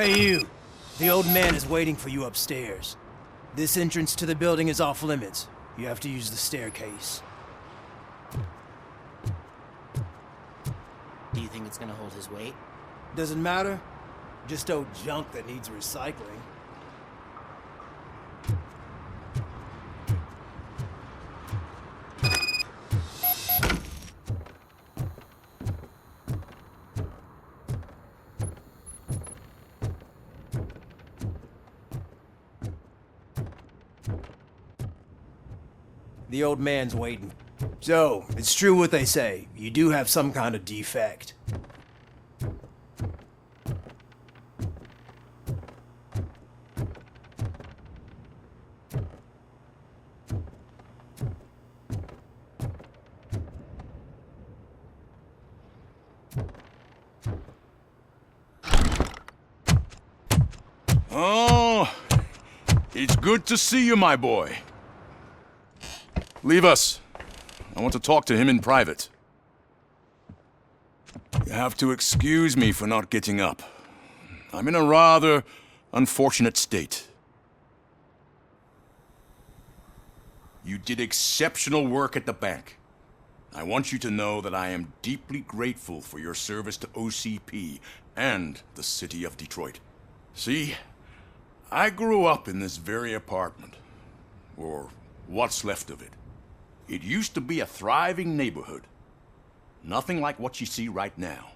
Hey you! The old man is waiting for you upstairs. This entrance to the building is off limits. You have to use the staircase. Do you think it's gonna hold his weight? Doesn't matter. Just old junk that needs recycling. The old man's waiting. So, it's true what they say. You do have some kind of defect. Oh, it's good to see you, my boy. Leave us. I want to talk to him in private. You have to excuse me for not getting up. I'm in a rather unfortunate state. You did exceptional work at the bank. I want you to know that I am deeply grateful for your service to OCP and the city of Detroit. See, I grew up in this very apartment, or what's left of it. It used to be a thriving neighborhood. Nothing like what you see right now.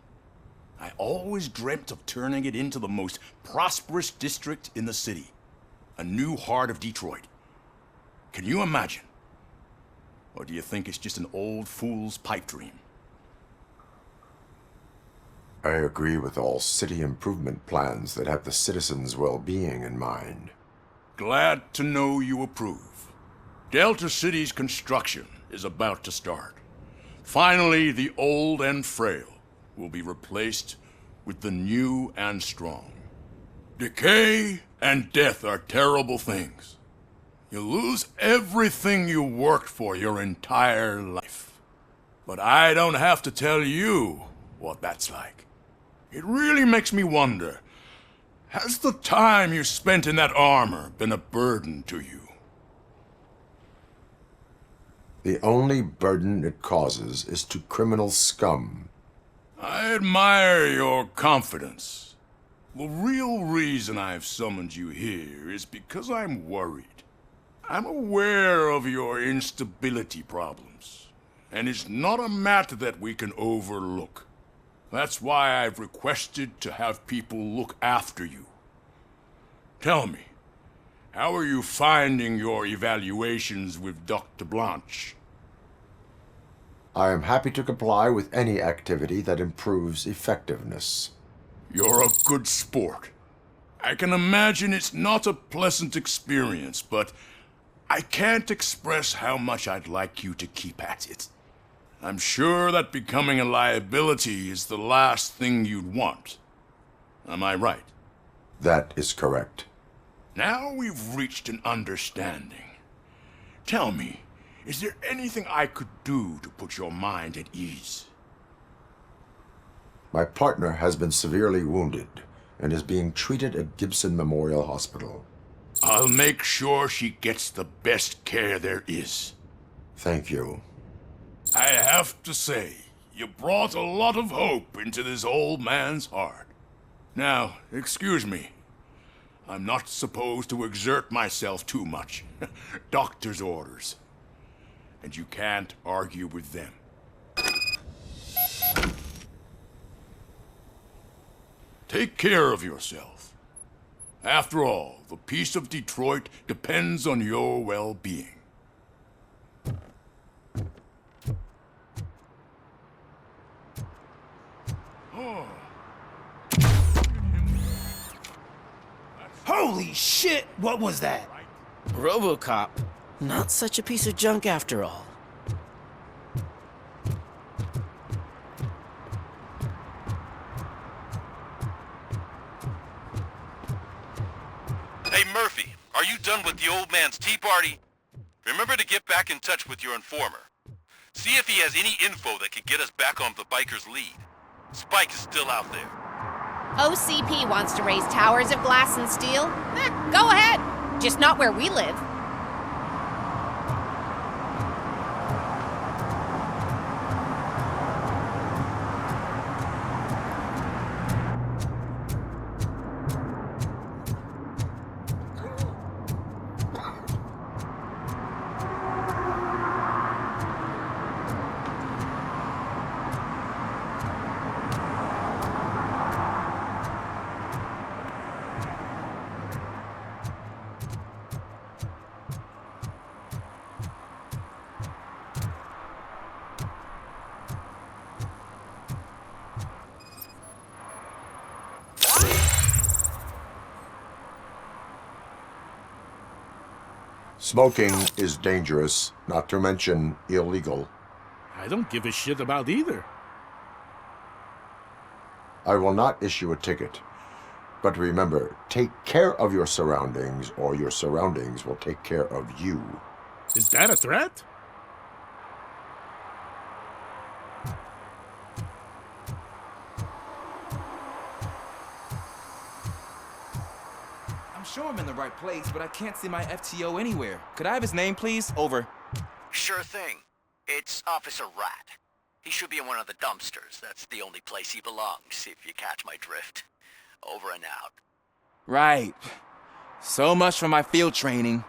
I always dreamt of turning it into the most prosperous district in the city. A new heart of Detroit. Can you imagine? Or do you think it's just an old fool's pipe dream? I agree with all city improvement plans that have the citizens' well-being in mind. Glad to know you approve. Delta City's construction is about to start. Finally, the old and frail will be replaced with the new and strong. Decay and death are terrible things. You lose everything you worked for your entire life. But I don't have to tell you what that's like. It really makes me wonder, has the time you spent in that armor been a burden to you? The only burden it causes is to criminal scum. I admire your confidence. The real reason I've summoned you here is because I'm worried. I'm aware of your instability problems, and it's not a matter that we can overlook. That's why I've requested to have people look after you. Tell me, how are you finding your evaluations with Dr. Blanche? I am happy to comply with any activity that improves effectiveness. You're a good sport. I can imagine it's not a pleasant experience, but I can't express how much I'd like you to keep at it. I'm sure that becoming a liability is the last thing you'd want. Am I right? That is correct. Now we've reached an understanding. Tell me, is there anything I could do to put your mind at ease? My partner has been severely wounded and is being treated at Gibson Memorial Hospital. I'll make sure she gets the best care there is. Thank you. I have to say, you brought a lot of hope into this old man's heart. Now, excuse me. I'm not supposed to exert myself too much. Doctor's orders. And you can't argue with them. Take care of yourself. After all, the peace of Detroit depends on your well-being. Holy shit! What was that? RoboCop. Not such a piece of junk after all. Hey Murphy, are you done with the old man's tea party? Remember to get back in touch with your informer. See if he has any info that could get us back on the biker's lead. Spike is still out there. OCP wants to raise towers of glass and steel. Go ahead. Just not where we live. Smoking is dangerous, not to mention illegal. I don't give a shit about either. I will not issue a ticket. But remember, take care of your surroundings, or your surroundings will take care of you. Is that a threat? I'm sure I'm in the right place, but I can't see my FTO anywhere. Could I have his name, please? Over. Sure thing. It's Officer Rat. He should be in one of the dumpsters. That's the only place he belongs, if you catch my drift. Over and out. Right. So much for my field training.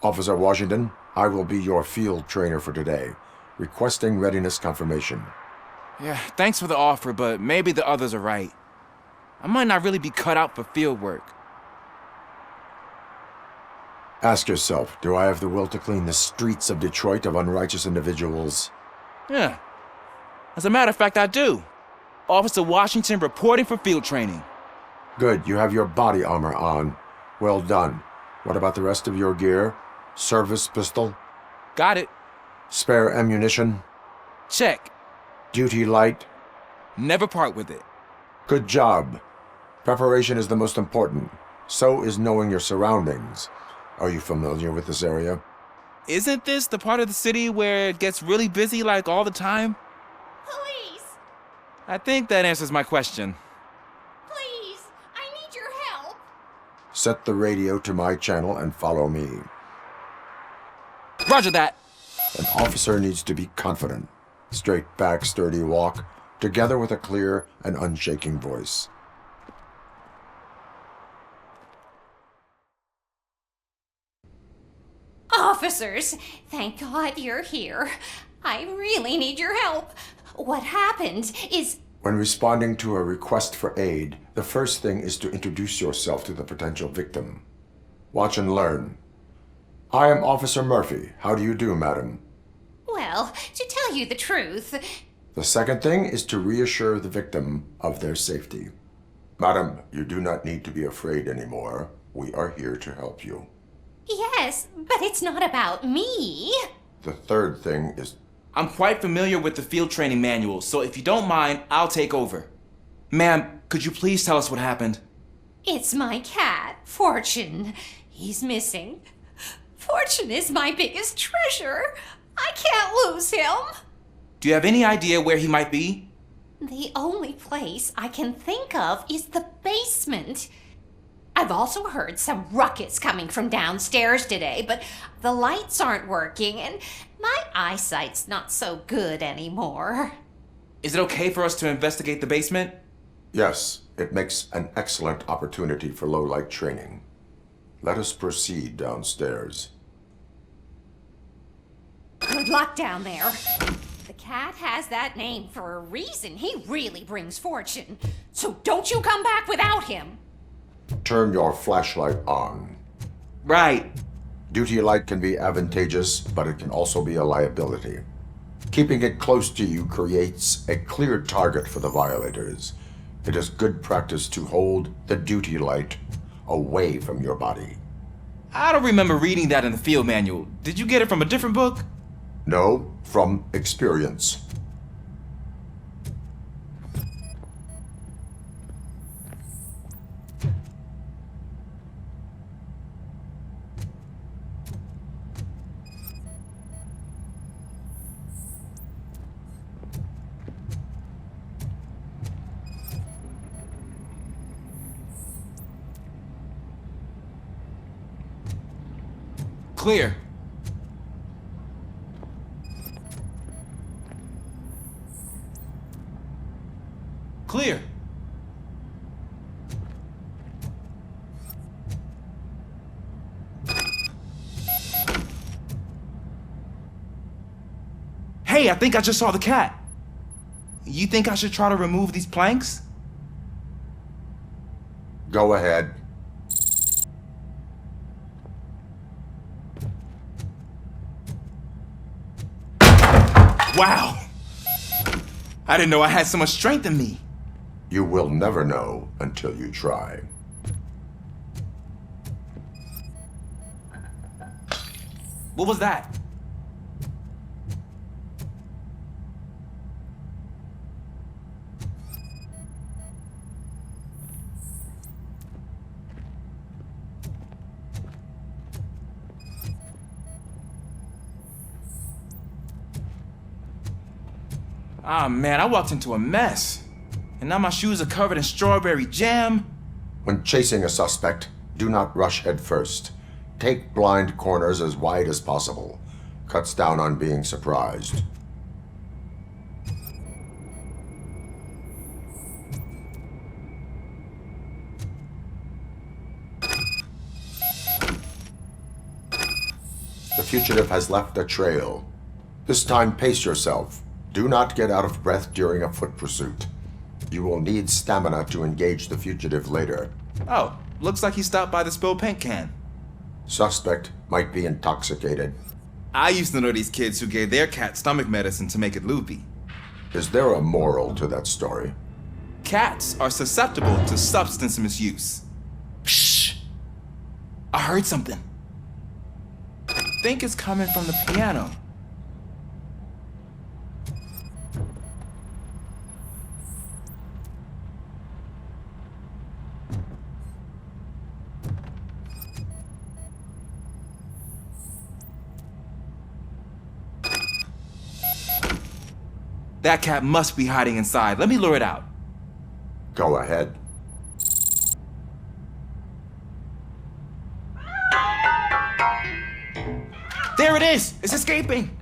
Officer Washington, I will be your field trainer for today. Requesting readiness confirmation. Yeah, thanks for the offer, but maybe the others are right. I might not really be cut out for field work. Ask yourself, do I have the will to clean the streets of Detroit of unrighteous individuals? Yeah. As a matter of fact, I do. Officer Washington reporting for field training. Good, you have your body armor on. Well done. What about the rest of your gear? Service pistol? Got it. Spare ammunition? Check. Duty light? Never part with it. Good job. Preparation is the most important. So is knowing your surroundings. Are you familiar with this area? Isn't this the part of the city where it gets really busy like all the time? Police! I think that answers my question. Please! I need your help! Set the radio to my channel and follow me. Roger that. An officer needs to be confident. Straight back, sturdy walk, together with a clear and unshaking voice. Officers, thank God you're here. I really need your help. What happened is... When responding to a request for aid, the first thing is to introduce yourself to the potential victim. Watch and learn. I am Officer Murphy. How do you do, madam? Well, to tell you the truth... The second thing is to reassure the victim of their safety. Madam, you do not need to be afraid anymore. We are here to help you. Yes, but it's not about me. The third thing is... I'm quite familiar with the field training manual, so if you don't mind, I'll take over. Ma'am, could you please tell us what happened? It's my cat, Fortune. He's missing. Fortune is my biggest treasure. I can't lose him. Do you have any idea where he might be? The only place I can think of is the basement. I've also heard some ruckus coming from downstairs today, but the lights aren't working and my eyesight's not so good anymore. Is it okay for us to investigate the basement? Yes, it makes an excellent opportunity for low-light training. Let us proceed downstairs. Good luck down there. The cat has that name for a reason. He really brings fortune. So don't you come back without him. Turn your flashlight on. Right. Duty light can be advantageous, but it can also be a liability. Keeping it close to you creates a clear target for the violators. It is good practice to hold the duty light away from your body. I don't remember reading that in the field manual. Did you get it from a different book? No, from experience. Clear. Clear. Hey, I think I just saw the cat. You think I should try to remove these planks? Go ahead. Wow! I didn't know I had so much strength in me. You will never know until you try. What was that? Ah, man, I walked into a mess. And now my shoes are covered in strawberry jam. When chasing a suspect, do not rush head first. Take blind corners as wide as possible. Cuts down on being surprised. The fugitive has left a trail. This time, pace yourself. Do not get out of breath during a foot pursuit. You will need stamina to engage the fugitive later. Oh, looks like he stopped by the spilled paint can. Suspect might be intoxicated. I used to know these kids who gave their cat stomach medicine to make it loopy. Is there a moral to that story? Cats are susceptible to substance misuse. Psh! I heard something. I think it's coming from the piano. That cat must be hiding inside. Let me lure it out. Go ahead. There it is! It's escaping!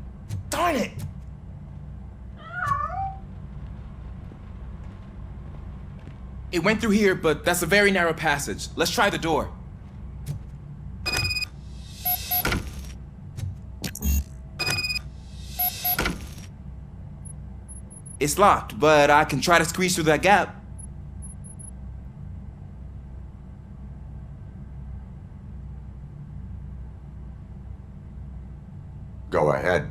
Darn it! It went through here, but that's a very narrow passage. Let's try the door. It's locked, but I can try to squeeze through that gap. Go ahead.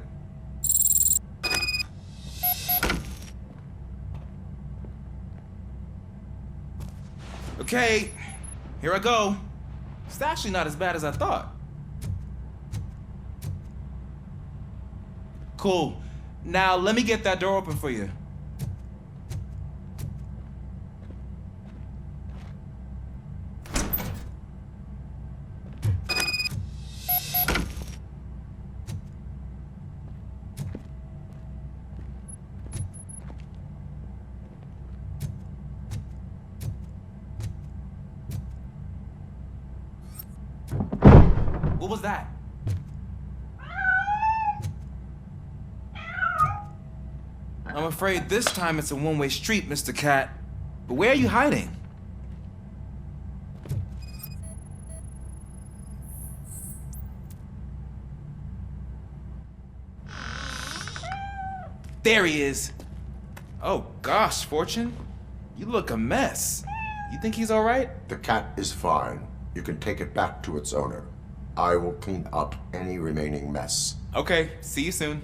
Okay, here I go. It's actually not as bad as I thought. Cool. Now let me get that door open for you. What was that? I'm afraid this time it's a one-way street, Mr. Cat. But where are you hiding? There he is. Oh gosh, Fortune. You look a mess. You think he's all right? The cat is fine. You can take it back to its owner. I will clean up any remaining mess. Okay, see you soon.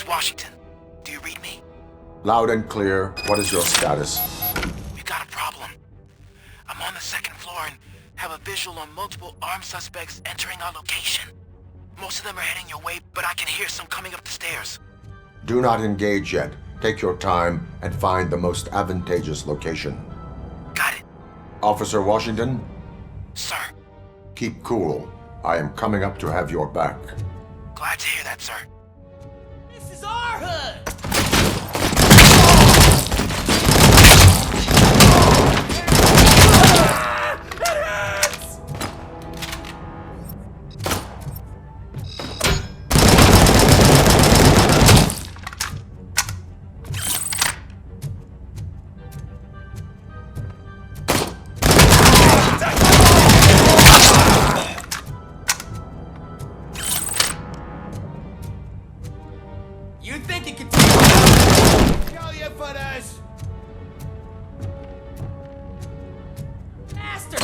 is Washington. Do you read me? Loud and clear. What is your status? We've got a problem. I'm on the second floor and have a visual on multiple armed suspects entering our location. Most of them are heading your way, but I can hear some coming up the stairs. Do not engage yet. Take your time and find the most advantageous location. Got it. Officer Washington, Sir. keep cool. I am coming up to have your back. Glad to hear that, sir. This is our hood! You think you can Kill you for this! master?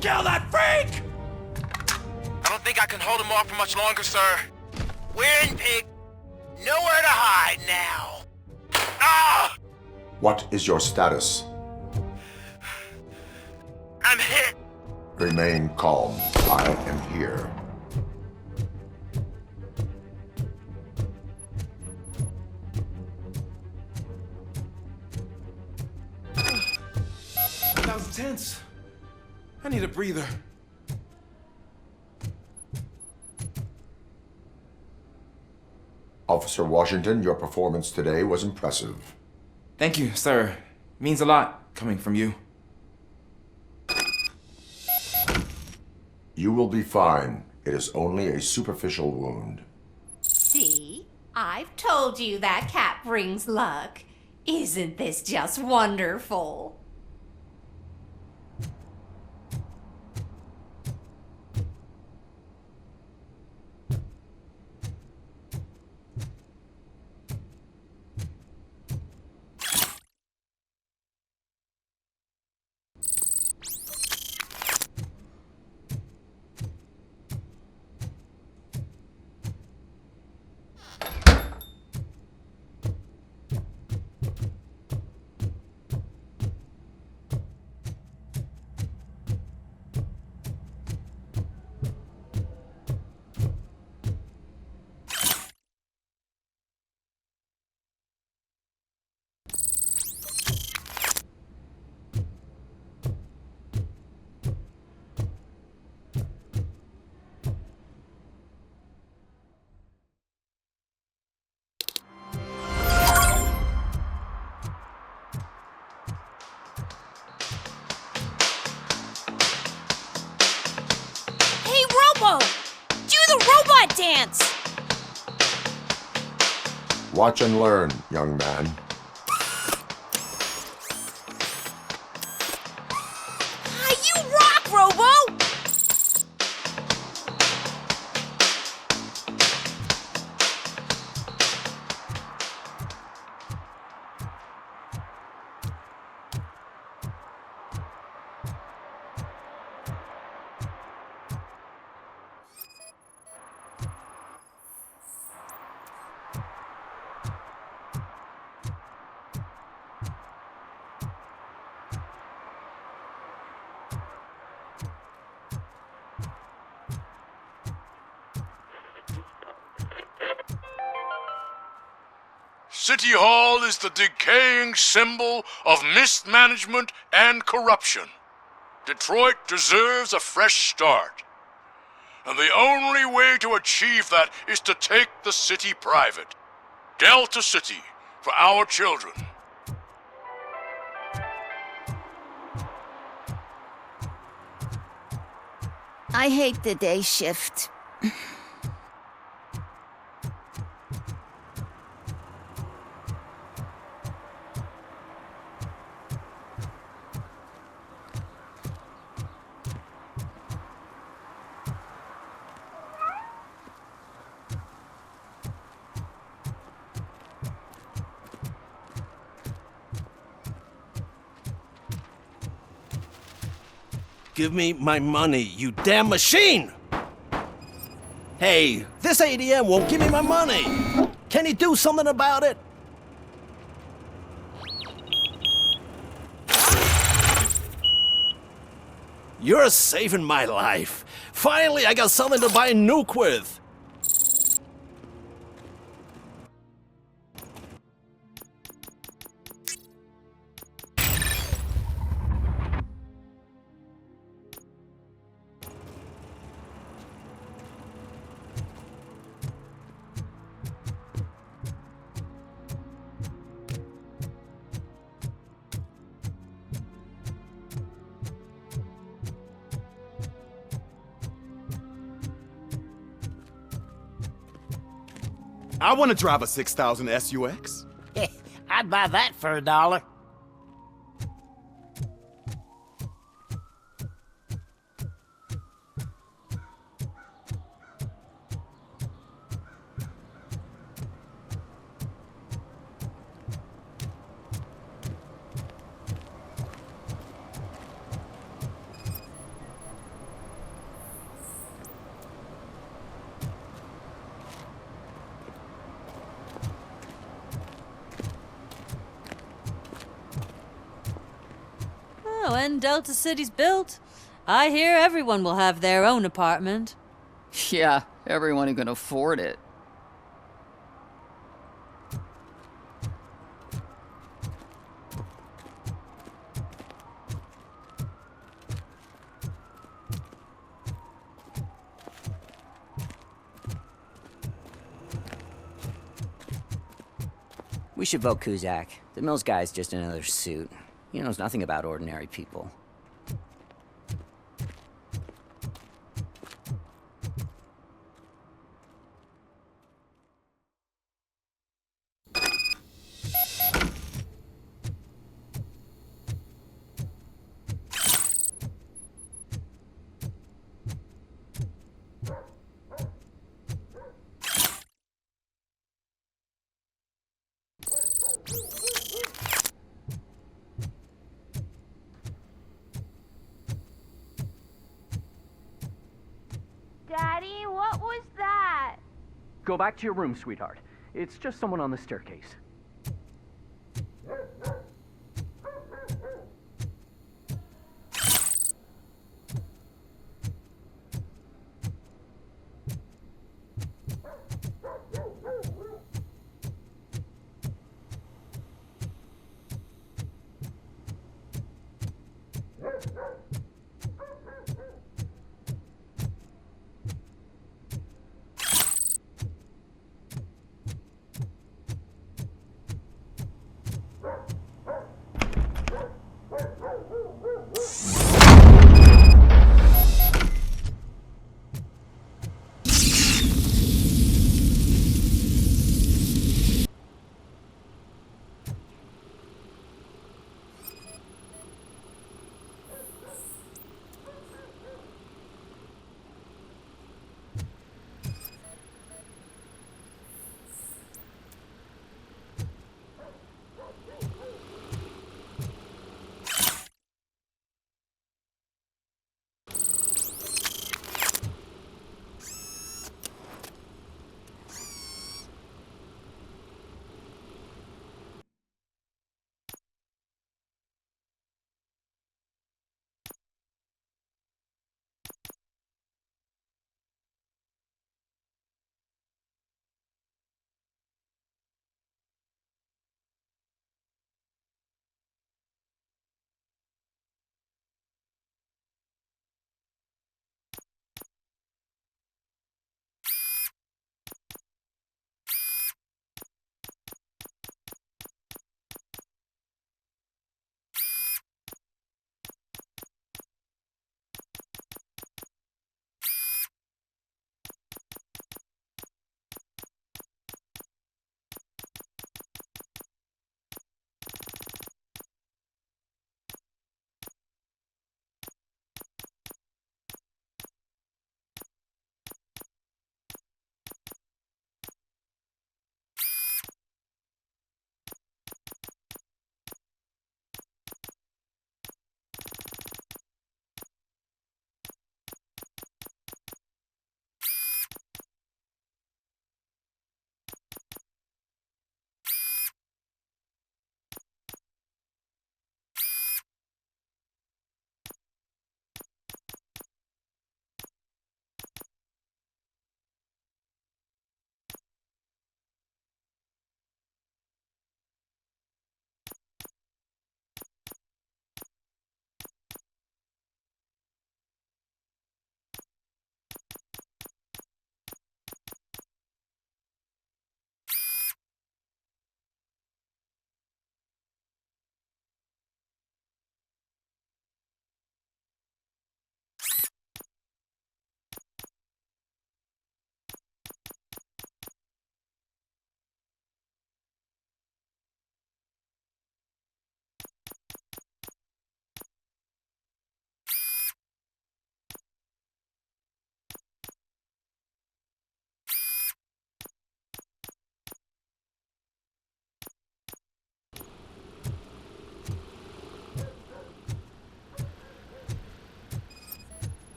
Kill that freak! I don't think I can hold him off for much longer, sir. We're in, pig. Nowhere to hide now. Ah! What is your status? I'm hit. Remain calm. I am here. That was tense. I need a breather. Officer Washington, your performance today was impressive. Thank you, sir. Means a lot coming from you. You will be fine. It is only a superficial wound. See? I've told you that cat brings luck. Isn't this just wonderful? Do the robot dance! Watch and learn, young man. You rock, Robo! City Hall is the decaying symbol of mismanagement and corruption. Detroit deserves a fresh start. And the only way to achieve that is to take the city private. Delta City, for our children. I hate the day shift. Give me my money, you damn machine! Hey, this ATM won't give me my money! Can you do something about it? You're saving my life. Finally, I got something to buy a nuke with. I want to drive a 6000 SUX. I'd buy that for $1. When Delta City's built, I hear everyone will have their own apartment. Yeah, everyone who can afford it. We should vote Kuzak. The Mills guy's just another suit. He knows nothing about ordinary people. Daddy, what was that? Go back to your room, sweetheart. It's just someone on the staircase.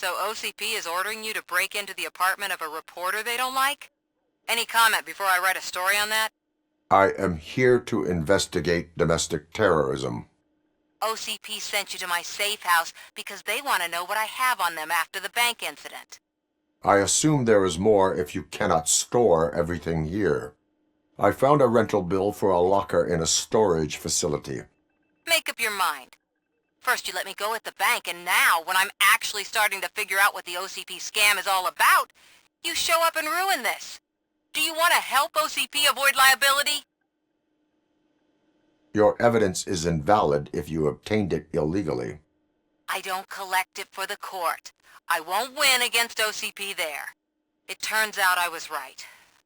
So OCP is ordering you to break into the apartment of a reporter they don't like? Any comment before I write a story on that? I am here to investigate domestic terrorism. OCP sent you to my safe house because they want to know what I have on them after the bank incident. I assume there is more if you cannot store everything here. I found a rental bill for a locker in a storage facility. Make up your mind. First you let me go at the bank, and now, when I'm actually starting to figure out what the OCP scam is all about, you show up and ruin this. Do you want to help OCP avoid liability? Your evidence is invalid if you obtained it illegally. I don't collect it for the court. I won't win against OCP there. It turns out I was right.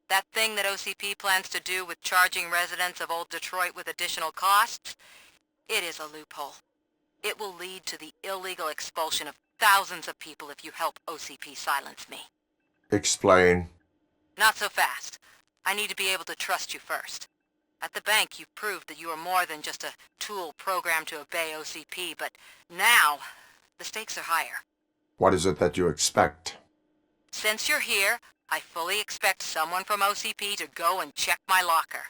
That thing that OCP plans to do with charging residents of Old Detroit with additional costs, it is a loophole. It will lead to the illegal expulsion of thousands of people if you help OCP silence me. Explain. Not so fast. I need to be able to trust you first. At the bank, you've proved that you are more than just a tool programmed to obey OCP, but now, the stakes are higher. What is it that you expect? Since you're here, I fully expect someone from OCP to go and check my locker.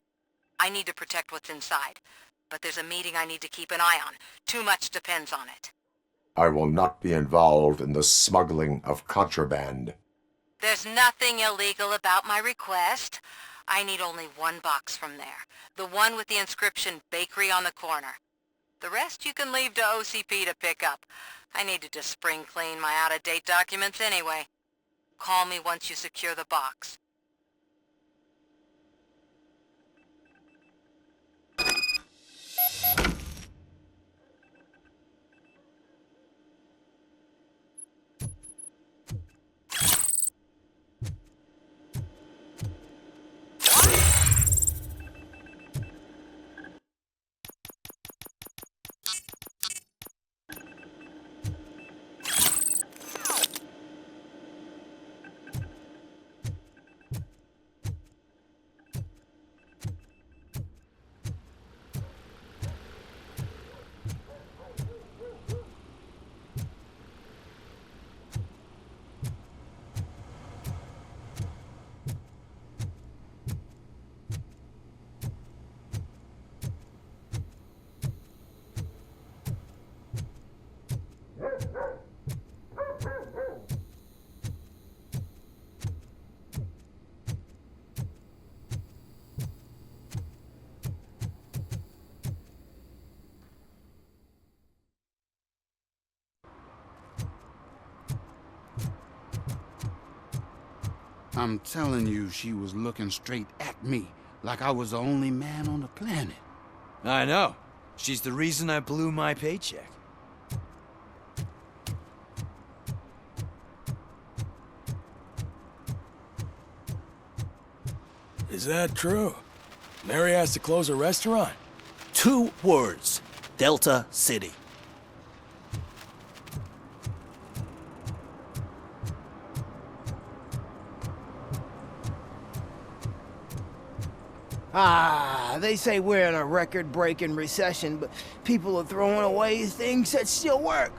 I need to protect what's inside, but there's a meeting I need to keep an eye on. Too much depends on it. I will not be involved in the smuggling of contraband. There's nothing illegal about my request. I need only one box from there. The one with the inscription Bakery on the corner. The rest you can leave to OCP to pick up. I needed to spring clean my out-of-date documents anyway. Call me once you secure the box. I'm telling you, she was looking straight at me, like I was the only man on the planet. I know. She's the reason I blew my paycheck. Is that true? Mary has to close a restaurant? 2 words. Delta City. They say we're in a record-breaking recession, but people are throwing away things that still work.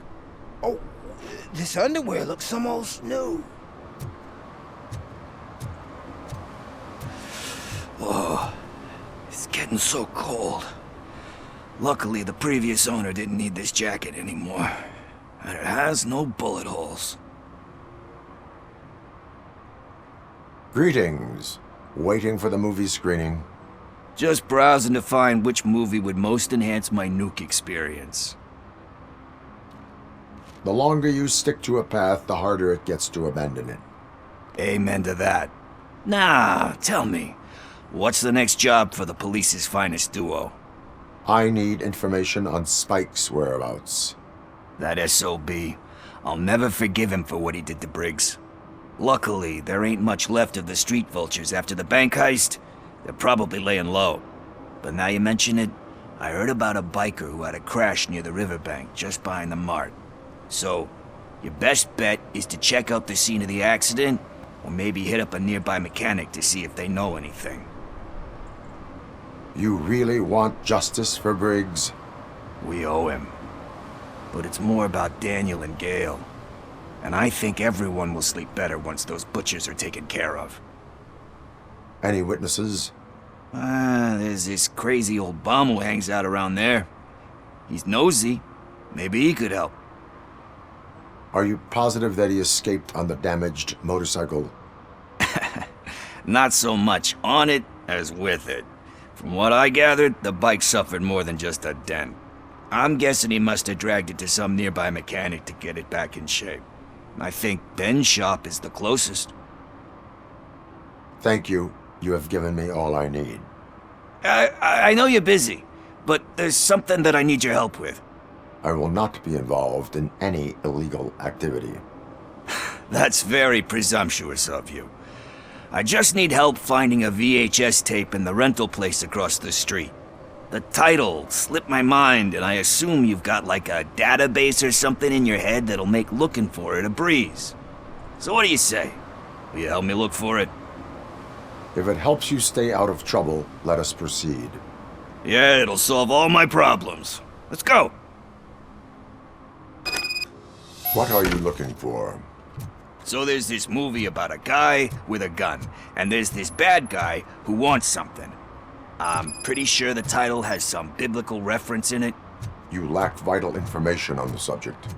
Oh, this underwear looks almost new. Oh, it's getting so cold. Luckily, the previous owner didn't need this jacket anymore. And it has no bullet holes. Greetings. Waiting for the movie screening. Just browsing to find which movie would most enhance my nuke experience. The longer you stick to a path, the harder it gets to abandon it. Amen to that. Now, tell me, what's the next job for the police's finest duo? I need information on Spike's whereabouts. That SOB. I'll never forgive him for what he did to Briggs. Luckily, there ain't much left of the street vultures after the bank heist. They're probably laying low. But now you mention it, I heard about a biker who had a crash near the riverbank just behind the mart. So, your best bet is to check out the scene of the accident, or maybe hit up a nearby mechanic to see if they know anything. You really want justice for Briggs? We owe him. But it's more about Daniel and Gale. And I think everyone will sleep better once those butchers are taken care of. Any witnesses? There's this crazy old bum who hangs out around there. He's nosy. Maybe he could help. Are you positive that he escaped on the damaged motorcycle? Not so much on it as with it. From what I gathered, the bike suffered more than just a dent. I'm guessing he must have dragged it to some nearby mechanic to get it back in shape. I think Ben's shop is the closest. Thank you. You have given me all I need. I know you're busy, but there's something that I need your help with. I will not be involved in any illegal activity. That's very presumptuous of you. I just need help finding a VHS tape in the rental place across the street. The title slipped my mind, and I assume you've got like a database or something in your head that'll make looking for it a breeze. So what do you say? Will you help me look for it? If it helps you stay out of trouble, let us proceed. Yeah, it'll solve all my problems. Let's go! What are you looking for? So there's this movie about a guy with a gun, and there's this bad guy who wants something. I'm pretty sure the title has some biblical reference in it. You lack vital information on the subject.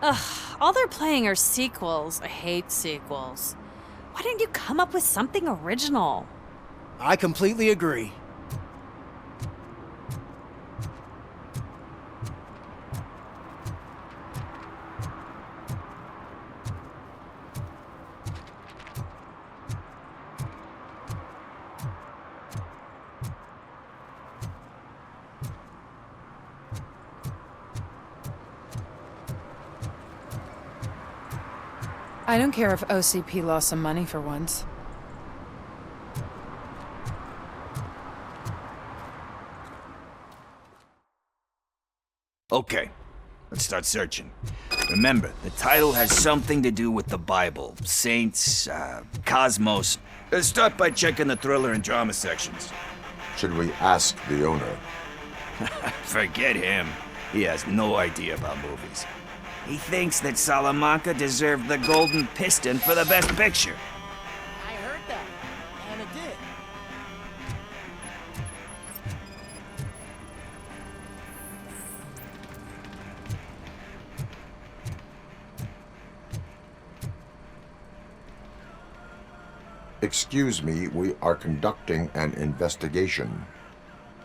Ugh, all they're playing are sequels. I hate sequels. Why didn't you come up with something original? I completely agree. I don't care if OCP lost some money for once. Okay, let's start searching. Remember, the title has something to do with the Bible, saints, cosmos. Let's start by checking the thriller and drama sections. Should we ask the owner? Forget him. He has no idea about movies. He thinks that Salamanca deserved the Golden Piston for the Best Picture. I heard that, and it did. Excuse me, we are conducting an investigation.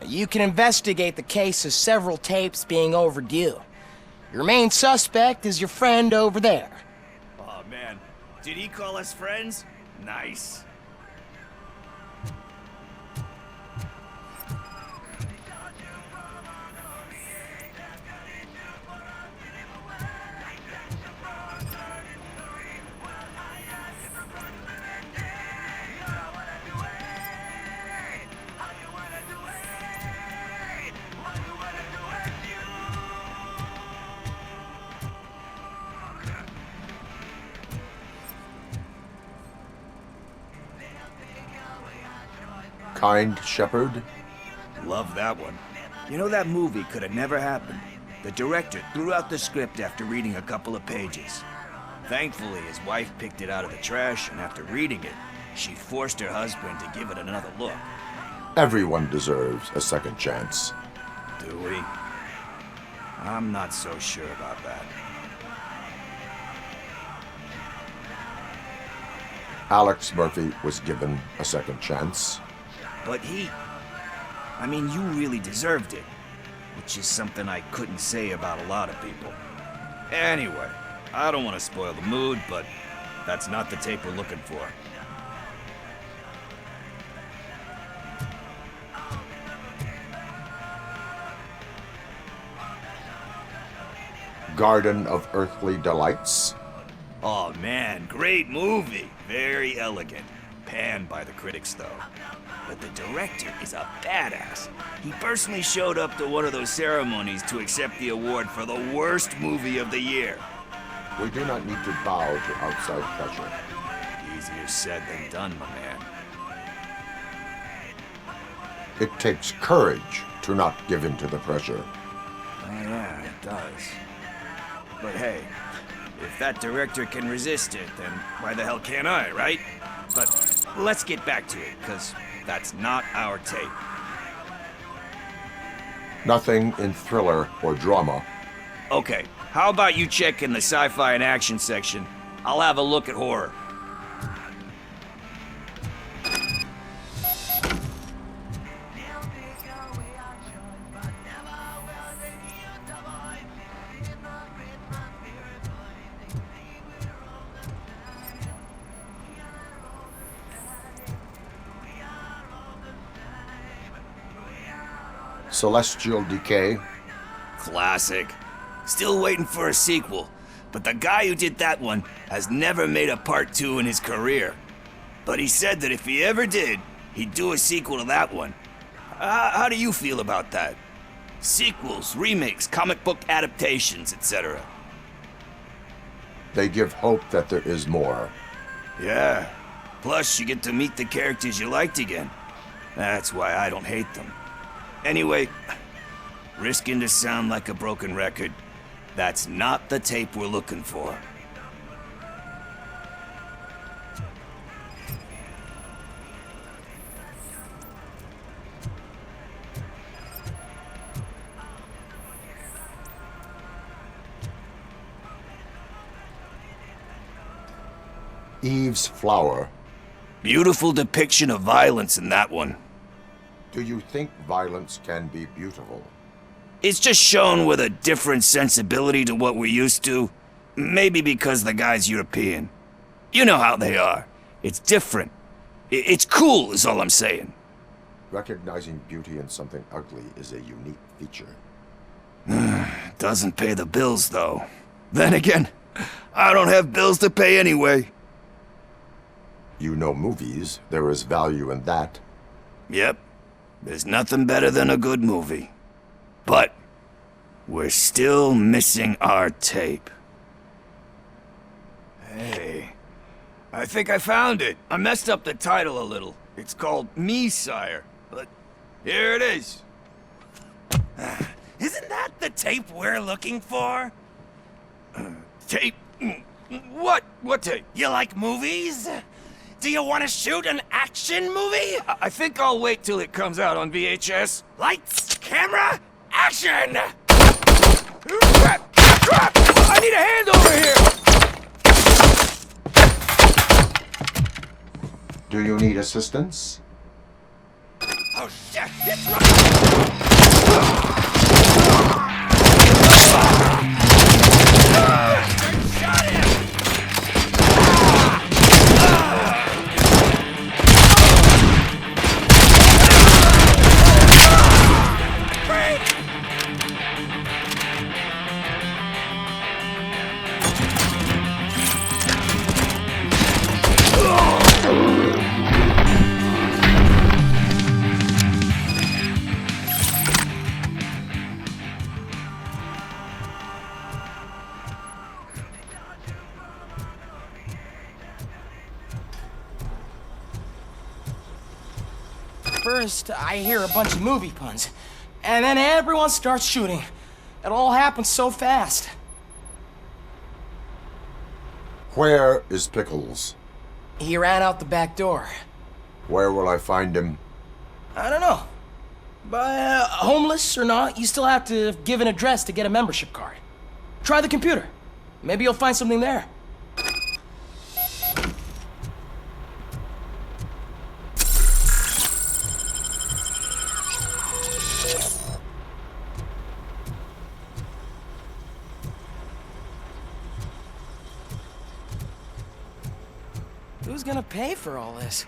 You can investigate the case of several tapes being overdue. Your main suspect is your friend over there. Oh man, did he call us friends? Nice. Kind Shepherd? Love that one. You know, that movie could have never happened. The director threw out the script after reading a couple of pages. Thankfully, his wife picked it out of the trash, and after reading it, she forced her husband to give it another look. Everyone deserves a second chance. Do we? I'm not so sure about that. Alex Murphy was given a second chance. But I mean, you really deserved it. Which is something I couldn't say about a lot of people. Anyway, I don't want to spoil the mood, but that's not the tape we're looking for. Garden of Earthly Delights? Oh man, great movie. Very elegant. Panned by the critics, though. But the director is a badass. He personally showed up to one of those ceremonies to accept the award for the worst movie of the year. We do not need to bow to outside pressure. Easier said than done, my man. It takes courage to not give in to the pressure. Oh yeah, it does. But hey, if that director can resist it, then why the hell can't I, right? But let's get back to it, because that's not our tape. Nothing in thriller or drama. Okay, how about you check in the sci-fi and action section? I'll have a look at horror. Celestial Decay. Classic. Still waiting for a sequel, but the guy who did that one has never made a part 2 in his career. But he said that if he ever did, he'd do a sequel to that one. How do you feel about that? Sequels, remakes, comic book adaptations, etc. They give hope that there is more. Yeah. Plus, you get to meet the characters you liked again. That's why I don't hate them. Anyway, risking to sound like a broken record, that's not the tape we're looking for. Eve's Flower. Beautiful depiction of violence in that one. Do you think violence can be beautiful? It's just shown with a different sensibility to what we're used to. Maybe because the guy's European. You know how they are. It's different. It's cool, is all I'm saying. Recognizing beauty in something ugly is a unique feature. Doesn't pay the bills, though. Then again, I don't have bills to pay anyway. You know movies. There is value in that. Yep. There's nothing better than a good movie. But we're still missing our tape. Hey, I think I found it. I messed up the title a little. It's called Me, Sire. But here it is. Isn't that the tape we're looking for? Tape? What? What tape? You like movies? Do you want to shoot an action movie? I think I'll wait till it comes out on VHS. Lights, camera, action! Crap! Crap! I need a hand over here! Do you need assistance? Oh shit! It's right! Shot him! First, I hear a bunch of movie puns, and then everyone starts shooting. It all happens so fast. Where is Pickles? He ran out the back door. Where will I find him? I don't know. But homeless or not, you still have to give an address to get a membership card. Try the computer. Maybe you'll find something there. Who's gonna pay for all this?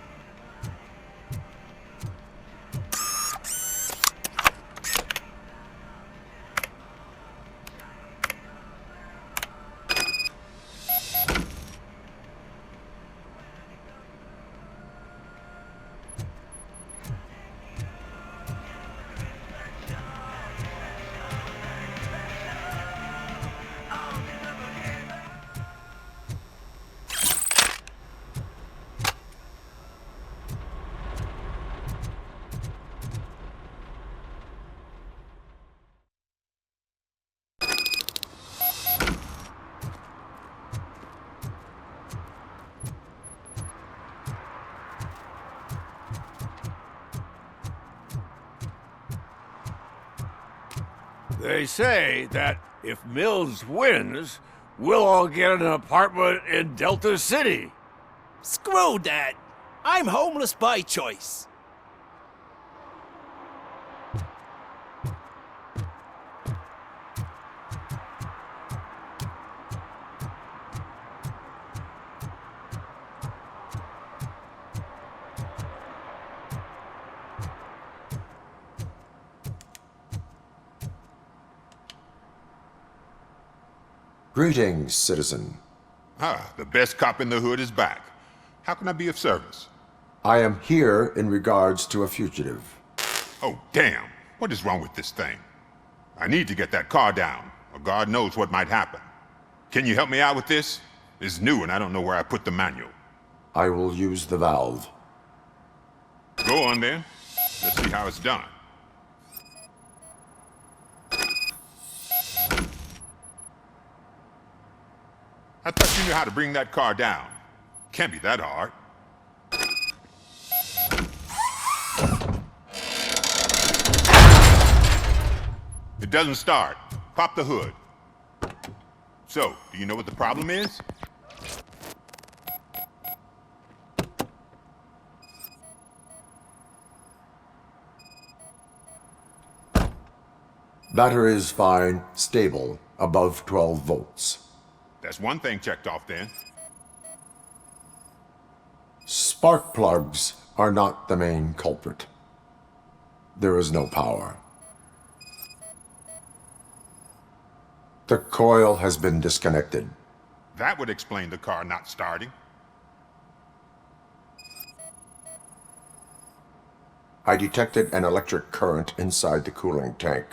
They say that if Mills wins, we'll all get an apartment in Delta City. Screw that! I'm homeless by choice. Greetings, citizen. Ah, the best cop in the hood is back. How can I be of service? I am here in regards to a fugitive. Oh, damn. What is wrong with this thing? I need to get that car down, or God knows what might happen. Can you help me out with this? It's new and I don't know where I put the manual. I will use the valve. Go on then. Let's see how it's done. I thought you knew how to bring that car down. Can't be that hard. It doesn't start. Pop the hood. So, do you know what the problem is? Battery is fine, stable, above 12 volts. That's one thing checked off then. Spark plugs are not the main culprit. There is no power. The coil has been disconnected. That would explain the car not starting. I detected an electric current inside the cooling tank.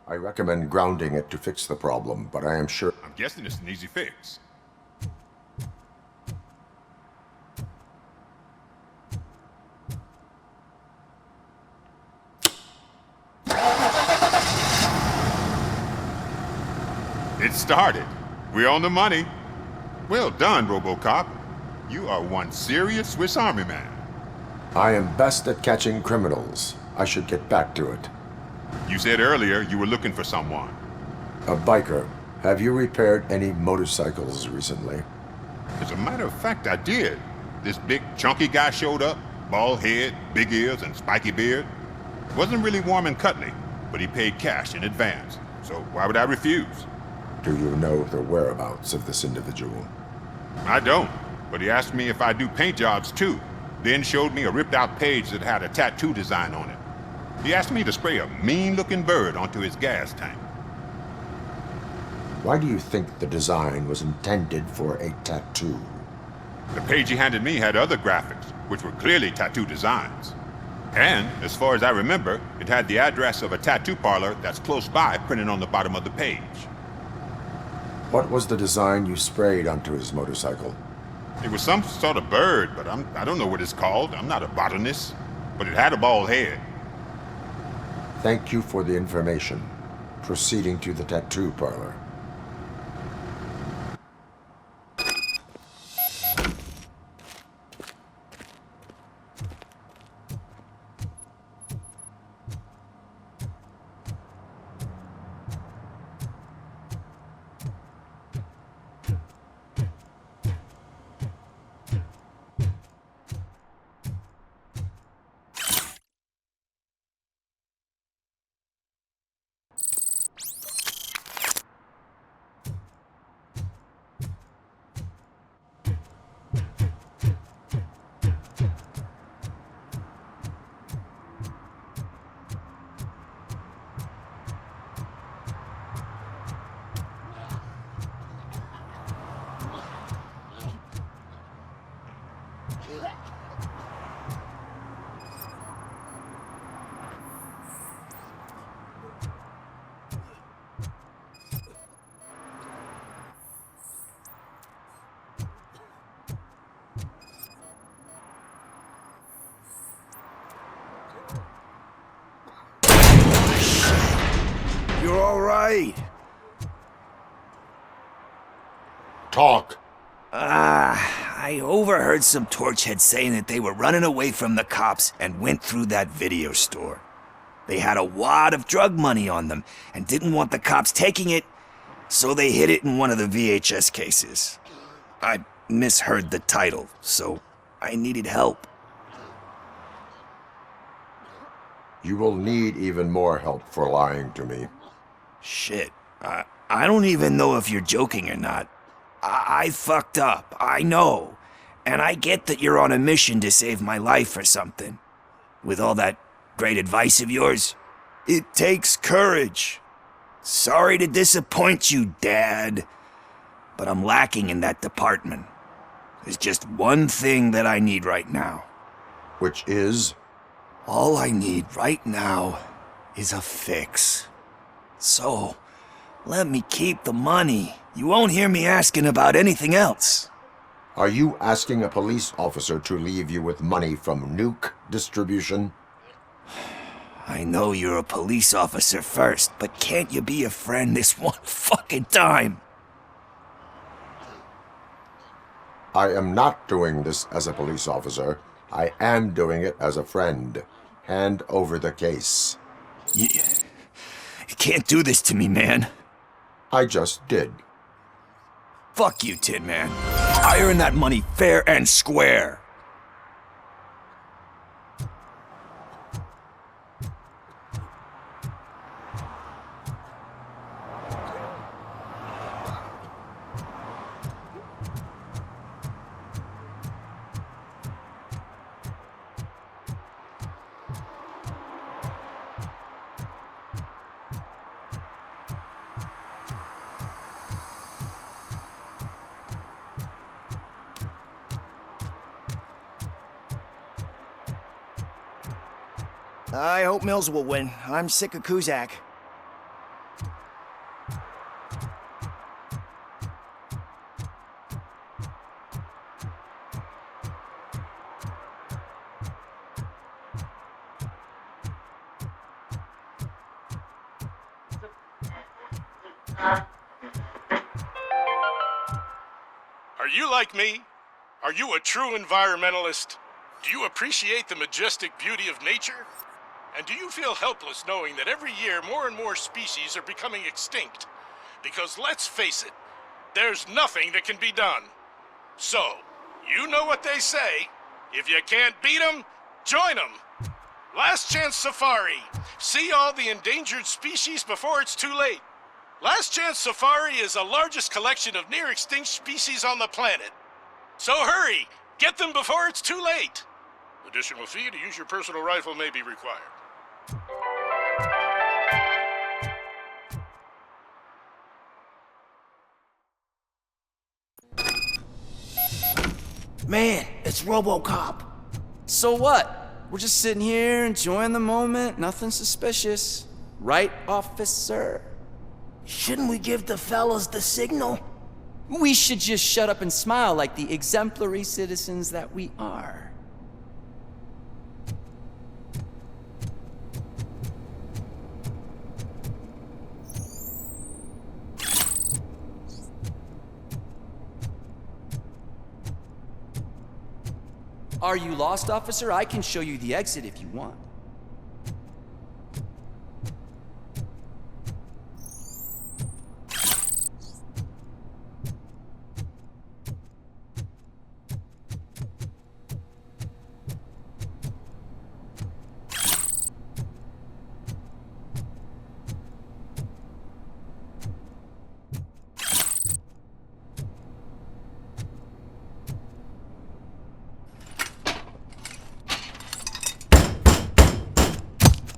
I recommend grounding it to fix the problem, but I am sure... I'm guessing it's an easy fix. It started. We're on the money. Well done, RoboCop. You are one serious Swiss Army man. I am best at catching criminals. I should get back to it. You said earlier you were looking for someone. A biker. Have you repaired any motorcycles recently? As a matter of fact, I did. This big, chunky guy showed up. Bald head, big ears, and spiky beard. Wasn't really warm and cuddly, but he paid cash in advance. So why would I refuse? Do you know the whereabouts of this individual? I don't, but he asked me if I do paint jobs too. Then showed me a ripped-out page that had a tattoo design on it. He asked me to spray a mean-looking bird onto his gas tank. Why do you think the design was intended for a tattoo? The page he handed me had other graphics, which were clearly tattoo designs. And, as far as I remember, it had the address of a tattoo parlor that's close by printed on the bottom of the page. What was the design you sprayed onto his motorcycle? It was some sort of bird, but I don't know what it's called. I'm not a botanist. But it had a bald head. Thank you for the information. Proceeding to the tattoo parlor. You're all right. Talk. I overheard some torchheads saying that they were running away from the cops and went through that video store. They had a wad of drug money on them and didn't want the cops taking it, so they hid it in one of the VHS cases. I misheard the title, so I needed help. You will need even more help for lying to me. Shit, I don't even know if you're joking or not. I fucked up, I know. And I get that you're on a mission to save my life or something. With all that great advice of yours, it takes courage. Sorry to disappoint you, Dad. But I'm lacking in that department. There's just one thing that I need right now. Which is? All I need right now is a fix. So, let me keep the money. You won't hear me asking about anything else. Are you asking a police officer to leave you with money from nuke distribution? I know you're a police officer first, but can't you be a friend this one fucking time? I am not doing this as a police officer. I am doing it as a friend. Hand over the case. You can't do this to me, man. I just did. Fuck you, Tin Man. I earned that money fair and square. I hope Mills will win. I'm sick of Kuzak. Are you like me? Are you a true environmentalist? Do you appreciate the majestic beauty of nature? And do you feel helpless knowing that every year more and more species are becoming extinct? Because let's face it, there's nothing that can be done. So, you know what they say. If you can't beat them, join them. Last Chance Safari. See all the endangered species before it's too late. Last Chance Safari is the largest collection of near-extinct species on the planet. So hurry, get them before it's too late. Additional fee to use your personal rifle may be required. Man, it's RoboCop. So what? We're just sitting here enjoying the moment, nothing suspicious. Right, officer? Shouldn't we give the fellas the signal? We should just shut up and smile like the exemplary citizens that we are. Are you lost, officer? I can show you the exit if you want.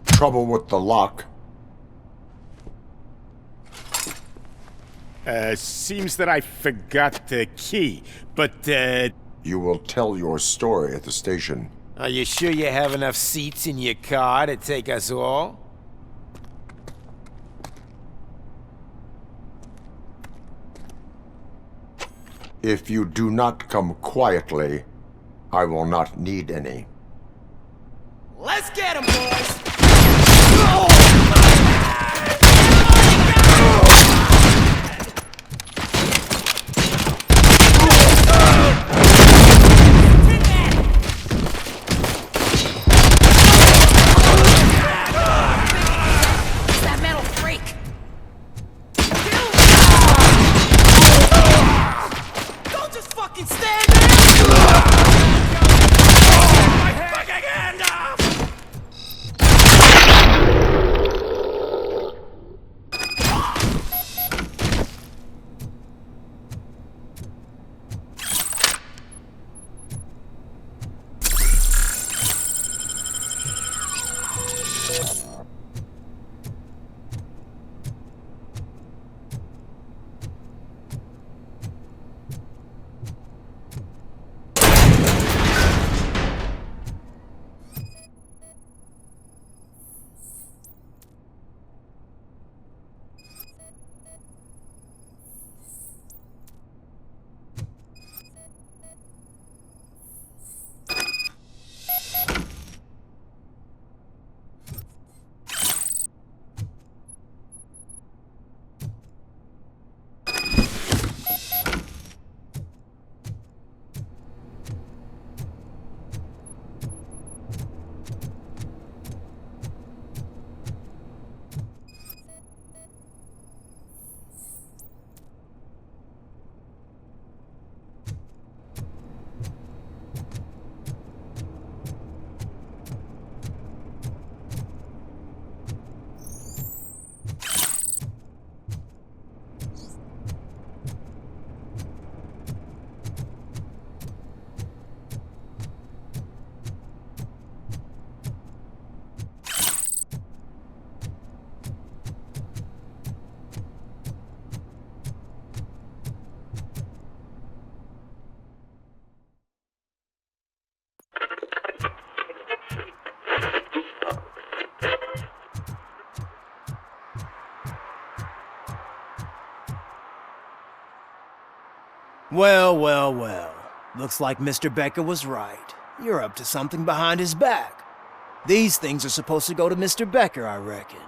Trouble with the lock. Seems that I forgot the key, but, You will tell your story at the station. Are you sure you have enough seats in your car to take us all? If you do not come quietly, I will not need any. Let's get him, boys! Well, well, well. Looks like Mr. Becker was right. You're up to something behind his back. These things are supposed to go to Mr. Becker, I reckon.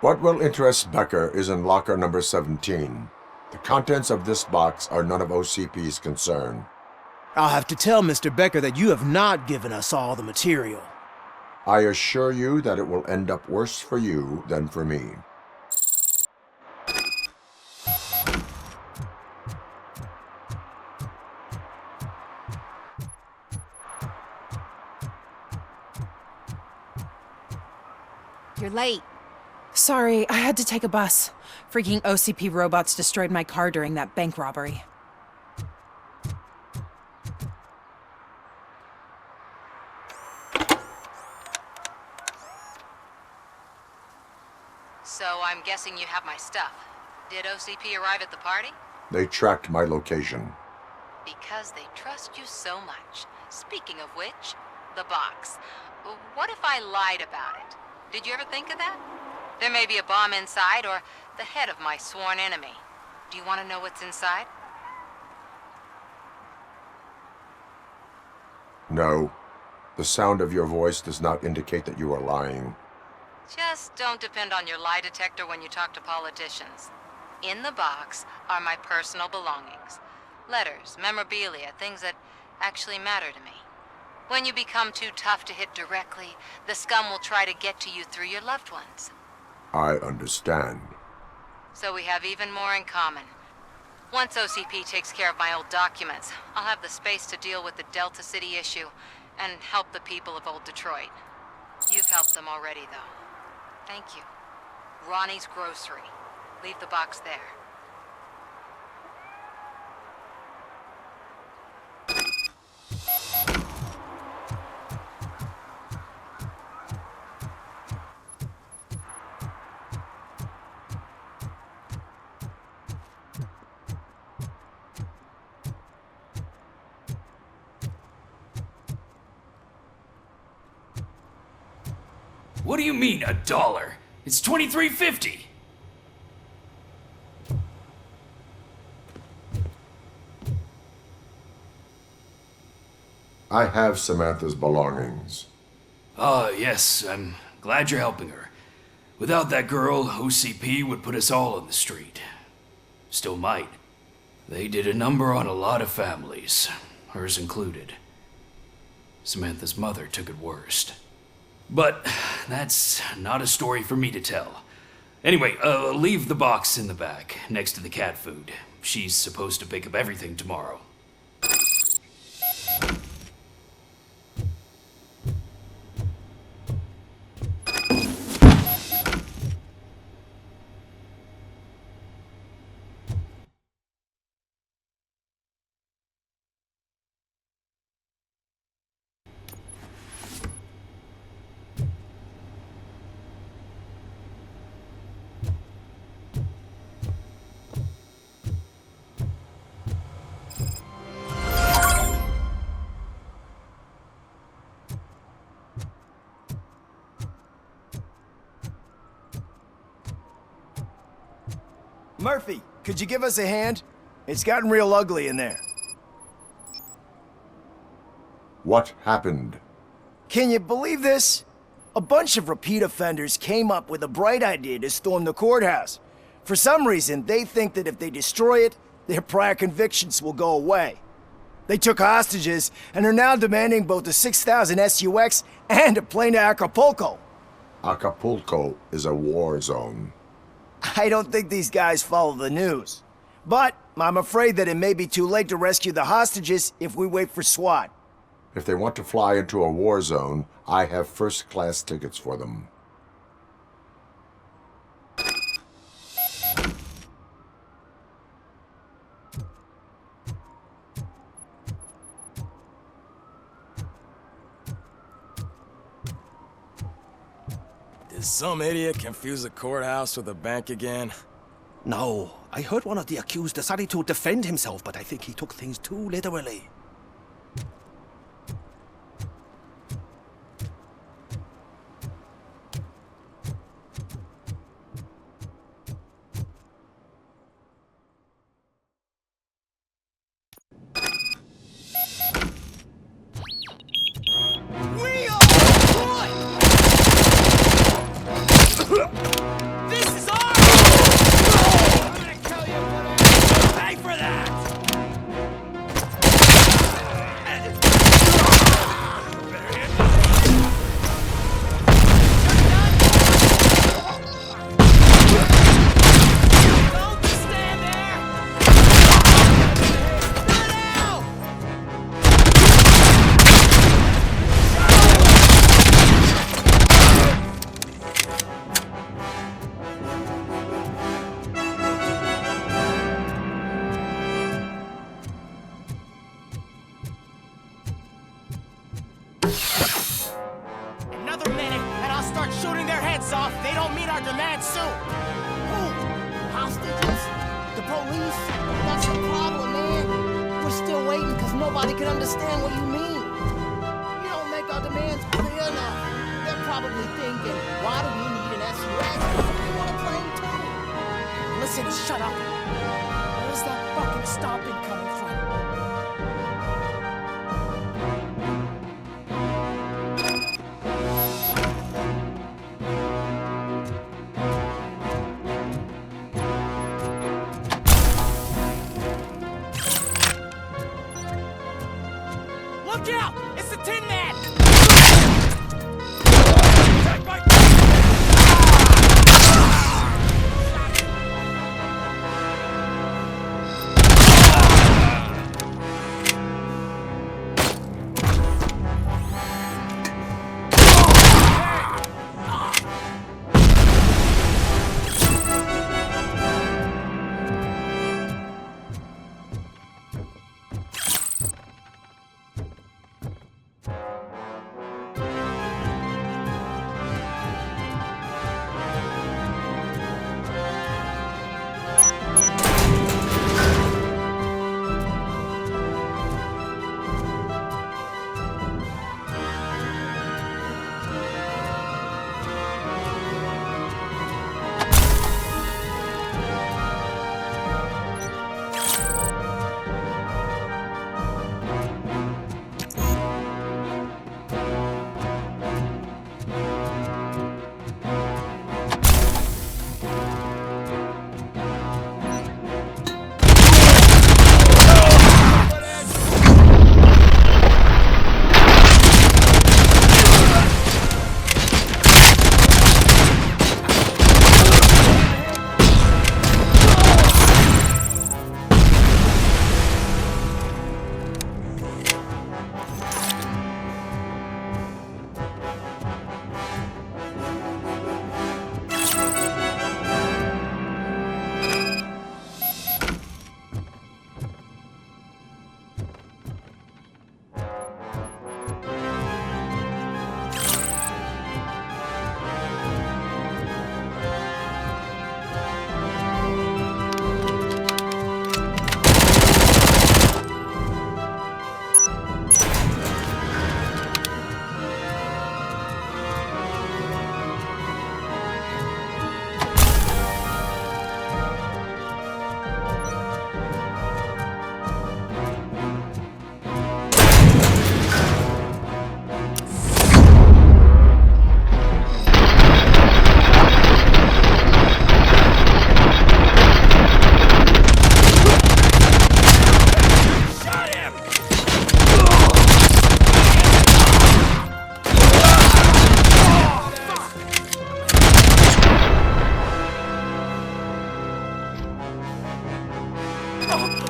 What will interest Becker is in locker number 17. The contents of this box are none of OCP's concern. I'll have to tell Mr. Becker that you have not given us all the material. I assure you that it will end up worse for you than for me. You're late. Sorry, I had to take a bus. Freaking OCP robots destroyed my car during that bank robbery. So I'm guessing you have my stuff. Did OCP arrive at the party? They tracked my location. Because they trust you so much. Speaking of which, the box. What if I lied about it? Did you ever think of that? There may be a bomb inside or the head of my sworn enemy. Do you want to know what's inside? No. The sound of your voice does not indicate that you are lying. Just don't depend on your lie detector when you talk to politicians. In the box are my personal belongings. Letters, memorabilia, things that actually matter to me. When you become too tough to hit directly, the scum will try to get to you through your loved ones. I understand. So we have even more in common. Once OCP takes care of my old documents, I'll have the space to deal with the Delta City issue and help the people of Old Detroit. You've helped them already, though. Thank you. Ronnie's Grocery. Leave the box there. What do you mean, $1? It's $23.50. I have Samantha's belongings. Yes, I'm glad you're helping her. Without that girl, OCP would put us all on the street. Still might. They did a number on a lot of families, hers included. Samantha's mother took it worst. But that's not a story for me to tell. Anyway, leave the box in the back, next to the cat food. She's supposed to pick up everything tomorrow. Murphy, could you give us a hand? It's gotten real ugly in there. What happened? Can you believe this? A bunch of repeat offenders came up with a bright idea to storm the courthouse. For some reason, they think that if they destroy it, their prior convictions will go away. They took hostages and are now demanding both the 6,000 SUX and a plane to Acapulco. Acapulco is a war zone. I don't think these guys follow the news. But I'm afraid that it may be too late to rescue the hostages if we wait for SWAT. If they want to fly into a war zone, I have first-class tickets for them. Did some idiot confuse the courthouse with a bank again? No, I heard one of the accused decided to defend himself, but I think he took things too literally. Another minute, and I'll start shooting their heads off. They don't meet our demands soon. Who? Hostages? The police? That's the problem, man. We're still waiting because nobody can understand what you mean. You don't make our demands clear enough. They're probably thinking, why do we need an SUS? We want a plane too. Listen, shut up. Where's that fucking stomping coming from? Look out! It's the Tin Man!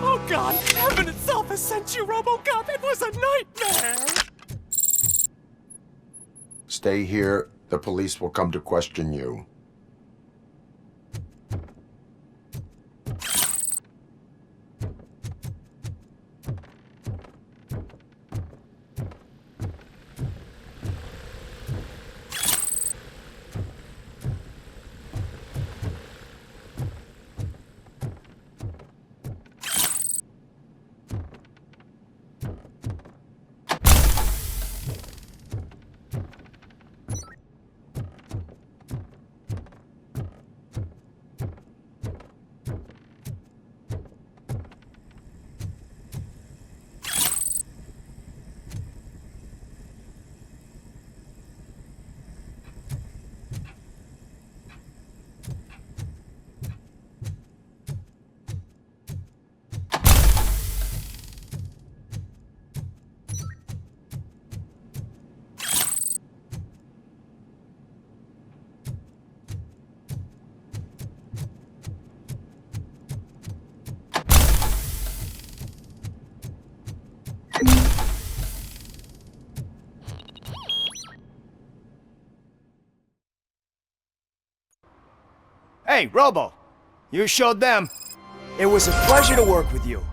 Oh God! Heaven itself has sent you, RoboCop! It was a nightmare! Stay here. The police will come to question you. Hey, Robo! You showed them. It was a pleasure to work with you.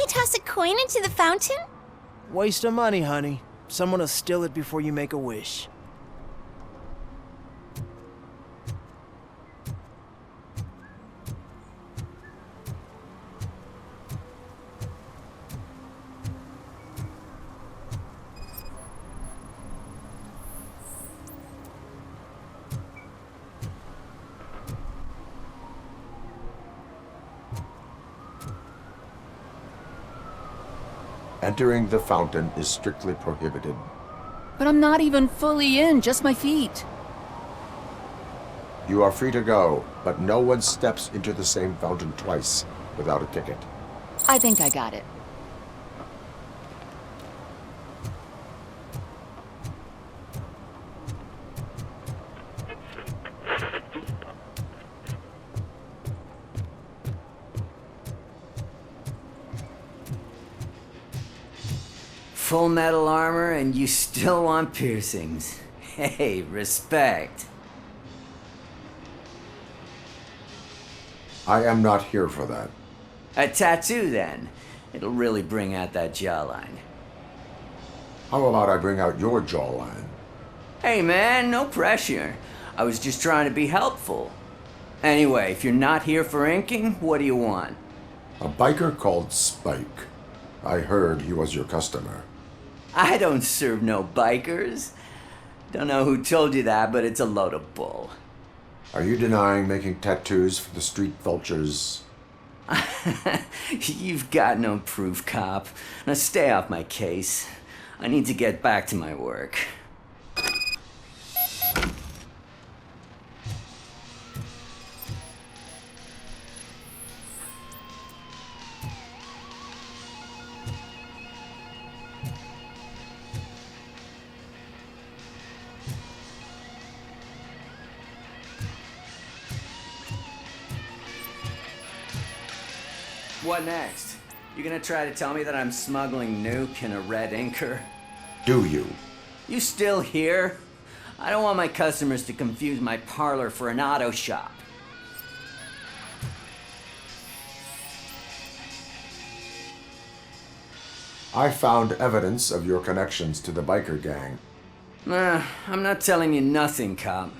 toss a coin into the fountain? Waste of money, honey. Someone will steal it before you make a wish. Entering the fountain is strictly prohibited. But I'm not even fully in, just my feet. You are free to go, but no one steps into the same fountain twice without a ticket. I think I got it. Full metal armor and you still want piercings. Hey, respect. I am not here for that. A tattoo, then. It'll really bring out that jawline. How about I bring out your jawline? Hey, man, no pressure. I was just trying to be helpful. Anyway, if you're not here for inking, what do you want? A biker called Spike. I heard he was your customer. I don't serve no bikers. Don't know who told you that, but it's a load of bull. Are you denying making tattoos for the street vultures? You've got no proof, cop. Now stay off my case. I need to get back to my work. What next? You gonna try to tell me that I'm smuggling nuke in a red inker? Do you? You still here? I don't want my customers to confuse my parlor for an auto shop. I found evidence of your connections to the biker gang. I'm not telling you nothing, cop.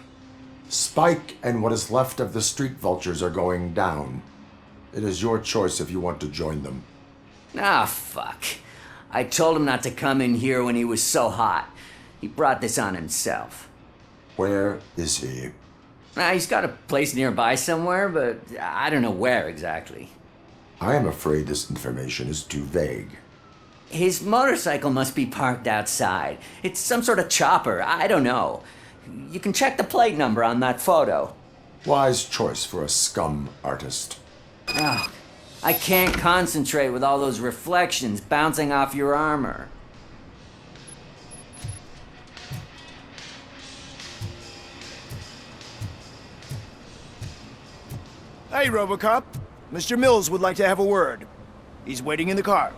Spike and what is left of the street vultures are going down. It is your choice if you want to join them. Ah, fuck. I told him not to come in here when he was so hot. He brought this on himself. Where is he? He's got a place nearby somewhere, but I don't know where exactly. I am afraid this information is too vague. His motorcycle must be parked outside. It's some sort of chopper. I don't know. You can check the plate number on that photo. Wise choice for a scum artist. Oh, I can't concentrate with all those reflections bouncing off your armor. Hey, RoboCop. Mr. Mills would like to have a word. He's waiting in the car.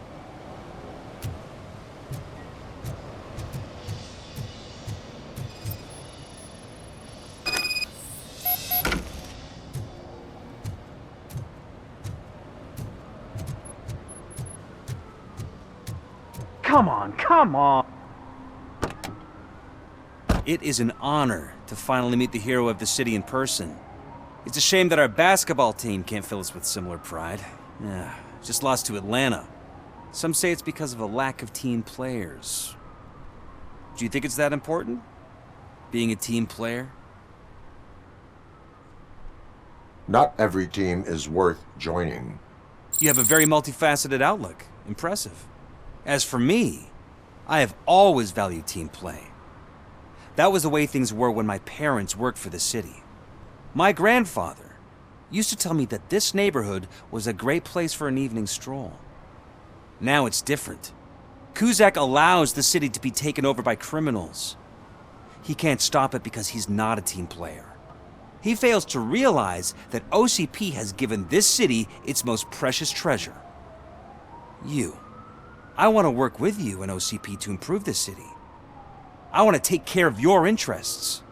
Come on, come on! It is an honor to finally meet the hero of the city in person. It's a shame that our basketball team can't fill us with similar pride. Just lost to Atlanta. Some say it's because of a lack of team players. Do you think it's that important? Being a team player? Not every team is worth joining. You have a very multifaceted outlook. Impressive. As for me, I have always valued team play. That was the way things were when my parents worked for the city. My grandfather used to tell me that this neighborhood was a great place for an evening stroll. Now it's different. Kuzak allows the city to be taken over by criminals. He can't stop it because he's not a team player. He fails to realize that OCP has given this city its most precious treasure. You. I want to work with you and OCP to improve this city. I want to take care of your interests.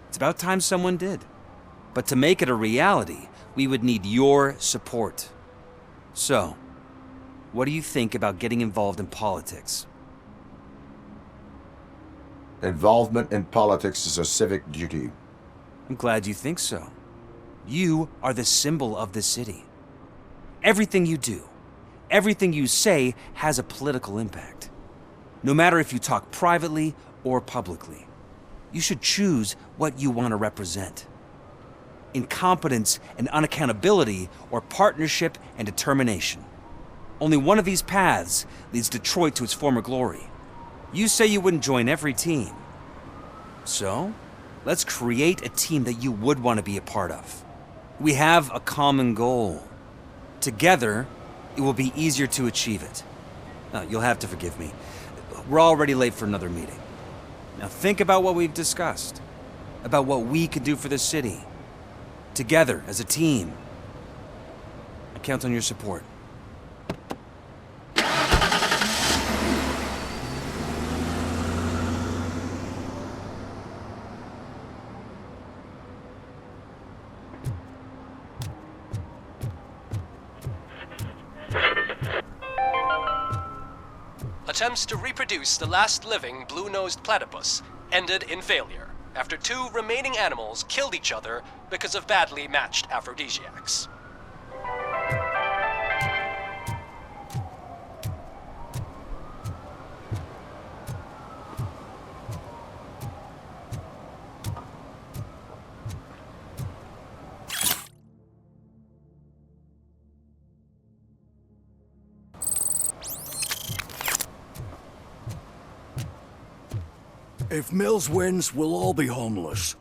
It's about time someone did. But to make it a reality, we would need your support. So, what do you think about getting involved in politics? Involvement in politics is a civic duty. I'm glad you think so. You are the symbol of the city. Everything you do, everything you say has a political impact. No matter if you talk privately or publicly, you should choose what you want to represent. Incompetence and unaccountability, or partnership and determination. Only one of these paths leads Detroit to its former glory. You say you wouldn't join every team. So, let's create a team that you would want to be a part of. We have a common goal. Together, it will be easier to achieve it. You'll have to forgive me. We're already late for another meeting. Now think about what we've discussed. About what we could do for the city. Together, as a team. I count on your support. Attempts to reproduce the last living blue-nosed platypus ended in failure after 2 remaining animals killed each other because of badly matched aphrodisiacs. If Mills wins, we'll all be homeless.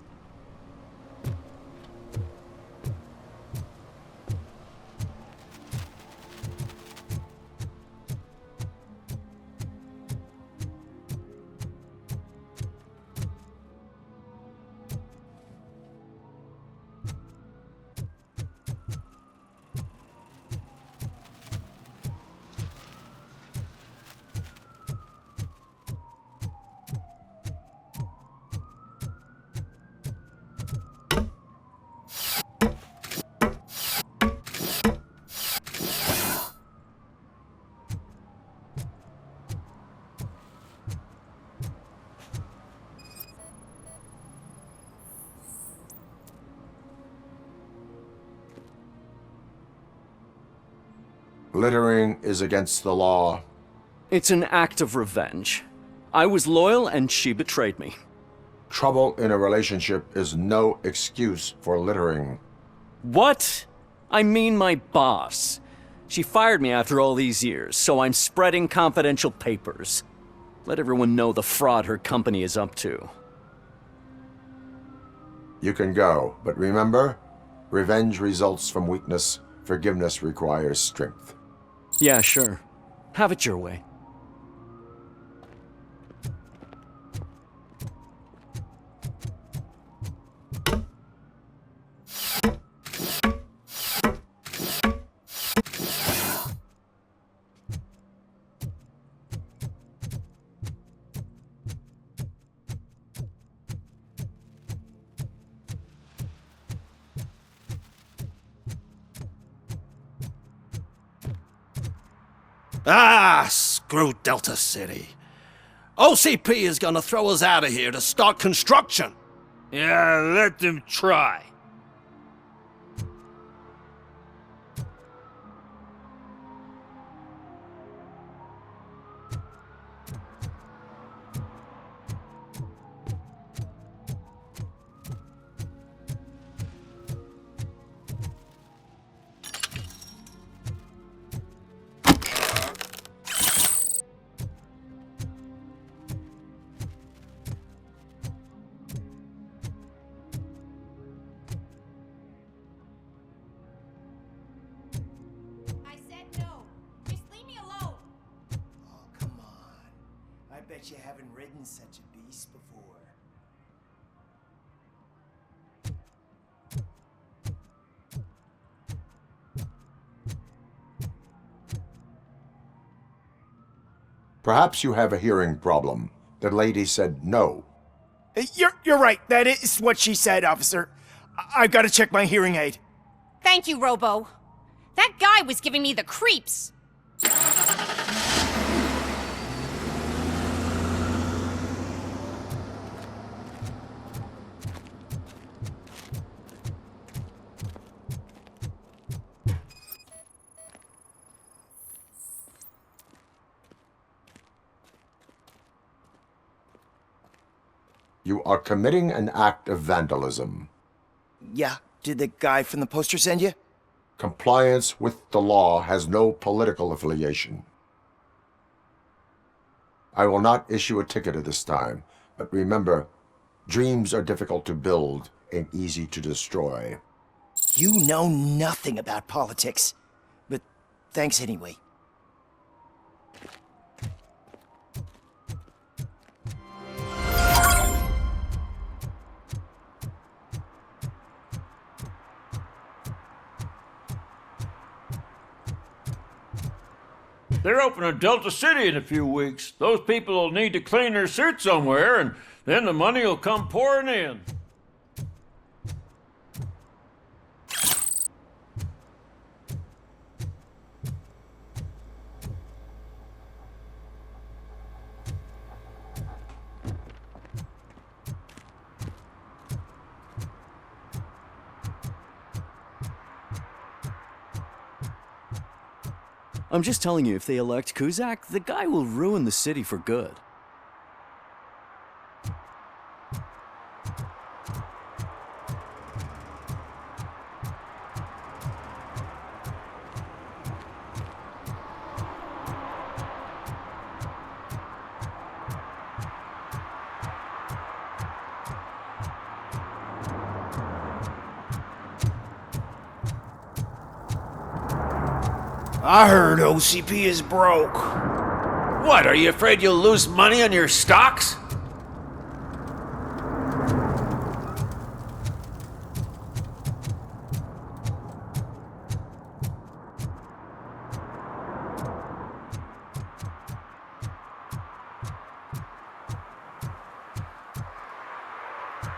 Littering is against the law. It's an act of revenge. I was loyal and she betrayed me. Trouble in a relationship is no excuse for littering. What? I mean my boss. She fired me after all these years, so I'm spreading confidential papers. Let everyone know the fraud her company is up to. You can go, but remember, revenge results from weakness. Forgiveness requires strength. Yeah, sure. Have it your way. Ah, screw Delta City. OCP is gonna throw us out of here to start construction. Yeah, let them try. I bet you haven't ridden such a beast before. Perhaps you have a hearing problem. The lady said no. You're right. That is what she said, officer. I've got to check my hearing aid. Thank you, Robo. That guy was giving me the creeps. You are committing an act of vandalism. Yeah, did the guy from the poster send you? Compliance with the law has no political affiliation. I will not issue a ticket at this time, but remember, dreams are difficult to build and easy to destroy. You know nothing about politics, but thanks anyway. They're opening Delta City in a few weeks. Those people will need to clean their suits somewhere, and then the money will come pouring in. I'm just telling you, if they elect Kuzak, the guy will ruin the city for good. I heard OCP is broke. What, are you afraid you'll lose money on your stocks?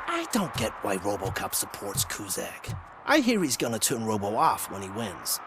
I don't get why RoboCop supports Kuzak. I hear he's gonna turn Robo off when he wins.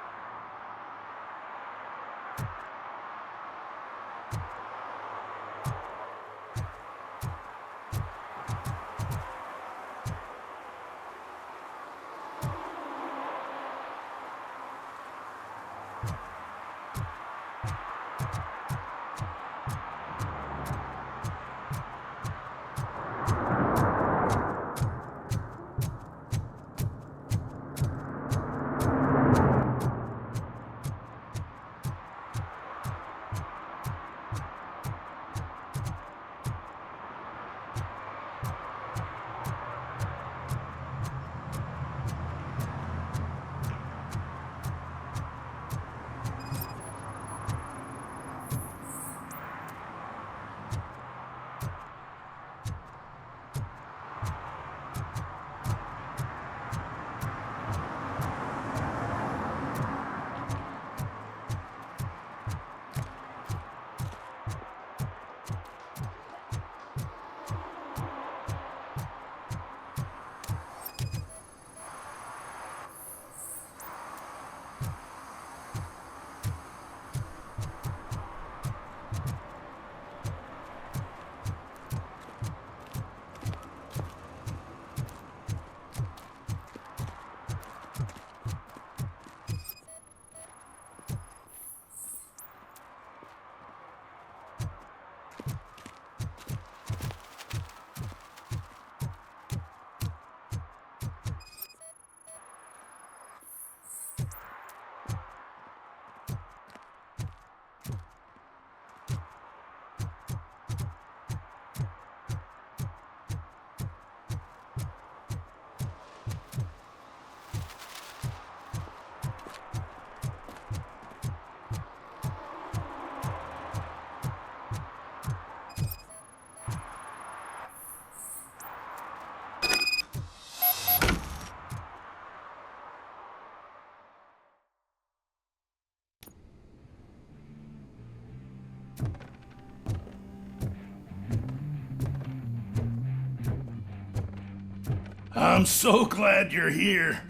I'm so glad you're here.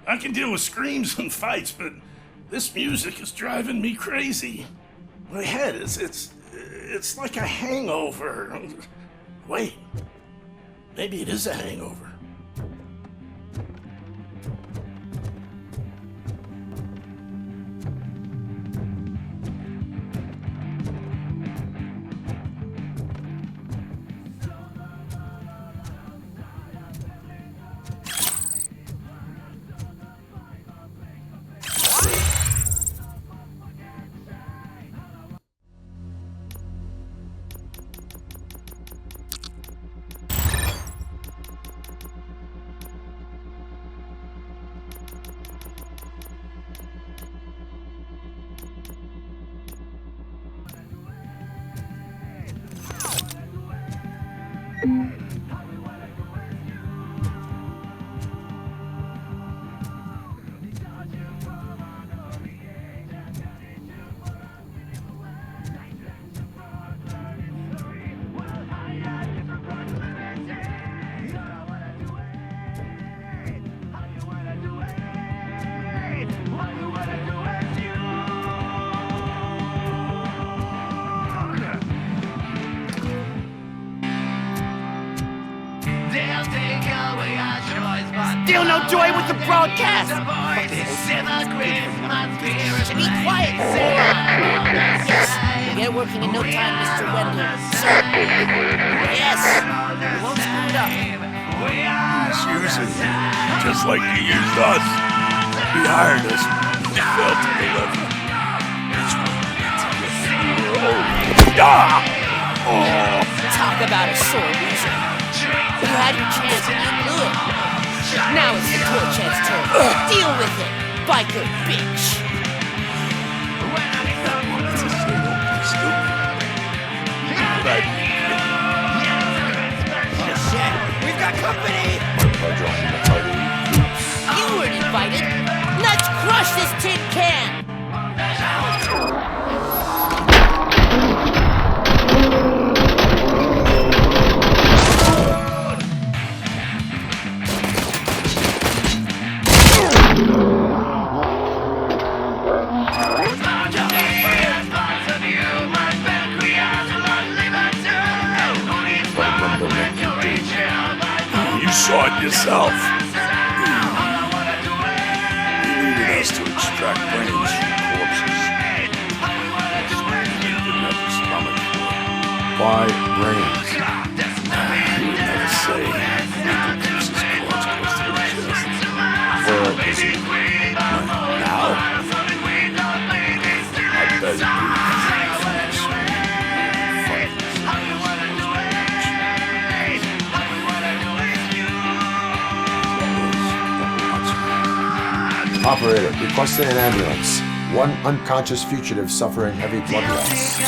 I can deal with screams and fights, but This music is driving me crazy. My head it's like a hangover. Wait, maybe it is a hangover. Still no joy with the broadcast! Should be quiet! Yes, we'll get working in no time, Mr. Wendler. Sir. Yes, we won't screw it up. He's using you, just like he used us. He hired us. We failed to deliver. Talk about a sore loser. You had your chance and you blew it. Now it's the Torchhead's turn. Deal with it, biker bitch. Shit, we've got company! You weren't invited. Let's crush this tin can! You saw it yourself. You needed us to extract brains from corpses. You didn't have the stomach for it. Why brains? You would never say Mr. Pierce's corpse goes to the chest. Where is he? Now? I bet you. Operator, requesting an ambulance. One unconscious fugitive suffering heavy blood loss.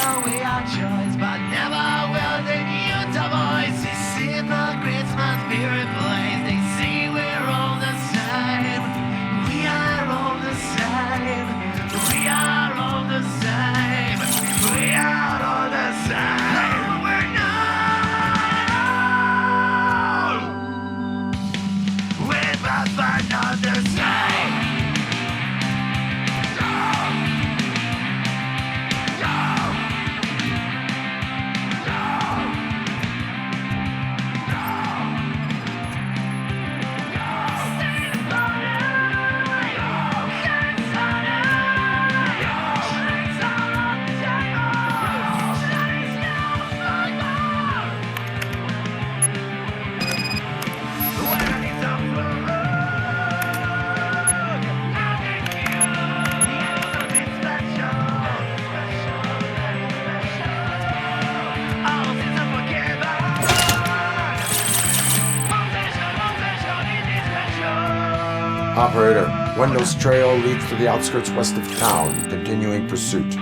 Operator, Wendell's trail leads to the outskirts west of town, continuing pursuit.